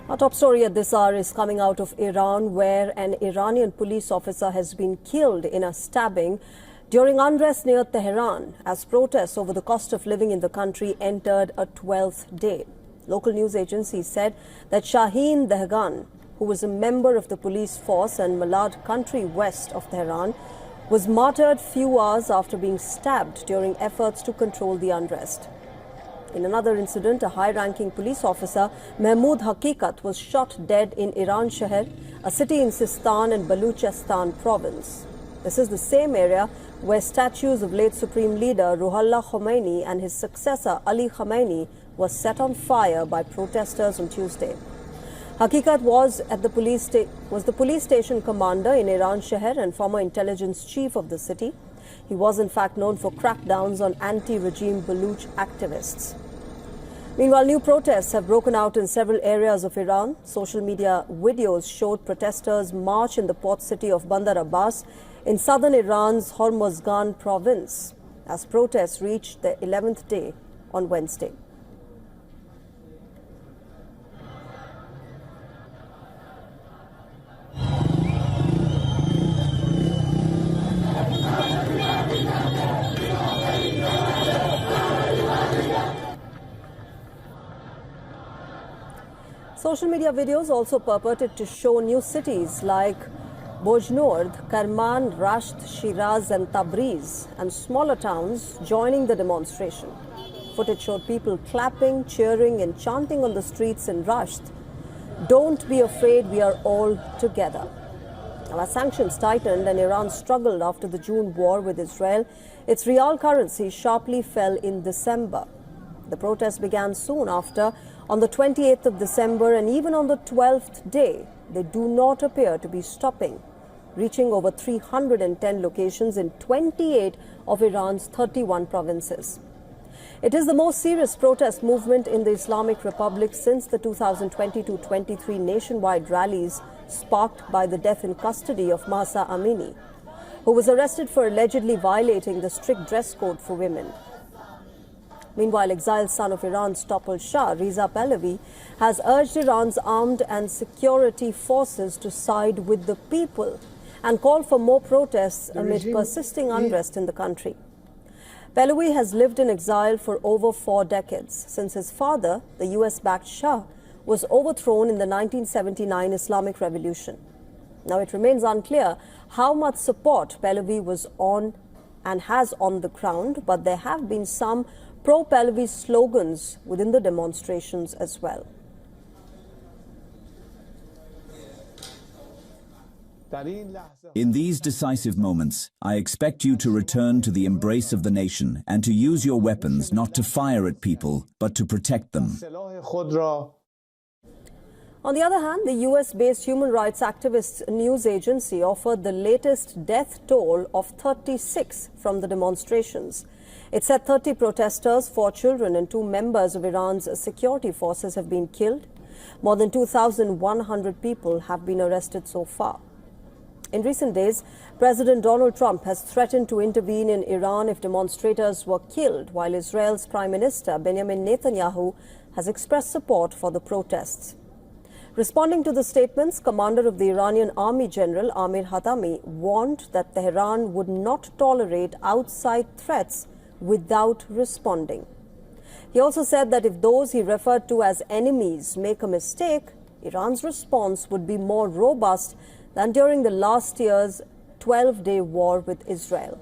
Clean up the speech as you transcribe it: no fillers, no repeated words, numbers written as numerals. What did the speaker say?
Our top story at this hour is coming out of Iran, where an Iranian police officer has been killed in a stabbing during unrest near Tehran as protests over the cost of living in the country entered a 12th day. Local news agencies said that Shaheen Dehgan, who was a member of the police force in Malad country west of Tehran, was martyred few hours after being stabbed during efforts to control the unrest. In another incident, a high-ranking police officer, Mahmoud Haqiqat, was shot dead in Iran Sheher, a city in Sistan and Baluchistan province. This is the same area where statues of late Supreme Leader Ruhollah Khomeini and his successor Ali Khamenei were set on fire by protesters on Tuesday. Haqiqat was the police station commander in Iran Sheher and former intelligence chief of the city. He was in fact known for crackdowns on anti-regime Baluch activists. Meanwhile, new protests have broken out in several areas of Iran. Social media videos showed protesters march in the port city of Bandar Abbas in southern Iran's Hormozgan province as protests reached their 11th day on Wednesday. Social media videos also purported to show new cities like Bojnord, Kerman, Rasht, Shiraz and Tabriz and smaller towns joining the demonstration. Footage showed people clapping, cheering and chanting on the streets in Rasht. "Don't be afraid, we are all together." Now, as sanctions tightened and Iran struggled after the June war with Israel, its real currency sharply fell in December. The protests began soon after, on the 28th of December, and even on the 12th day, they do not appear to be stopping, reaching over 310 locations in 28 of Iran's 31 provinces. It is the most serious protest movement in the Islamic Republic since the 2022-23 nationwide rallies sparked by the death in custody of Mahsa Amini, who was arrested for allegedly violating the strict dress code for women. Meanwhile, exiled son of Iran's toppled Shah, Reza Pahlavi, has urged Iran's armed and security forces to side with the people and called for more protests amid persisting unrest in the country. Pahlavi has lived in exile for over 4 decades, since his father, the US-backed Shah, was overthrown in the 1979 Islamic Revolution. Now, it remains unclear how much support Pahlavi was on and has on the ground, but there have been some pro-Pahlavi slogans within the demonstrations as well. In these decisive moments, I expect you to return to the embrace of the nation and to use your weapons not to fire at people, but to protect them. On the other hand, the US-based human rights activist news agency offered the latest death toll of 36 from the demonstrations. It said 30 protesters, 4 children and 2 members of Iran's security forces have been killed. More than 2,100 people have been arrested so far. In recent days, President Donald Trump has threatened to intervene in Iran if demonstrators were killed, while Israel's Prime Minister Benjamin Netanyahu has expressed support for the protests. Responding to the statements, Commander of the Iranian Army General Amir Hatami warned that Tehran would not tolerate outside threats without responding. He also said that if those he referred to as enemies make a mistake, Iran's response would be more robust than during the last year's 12-day war with Israel.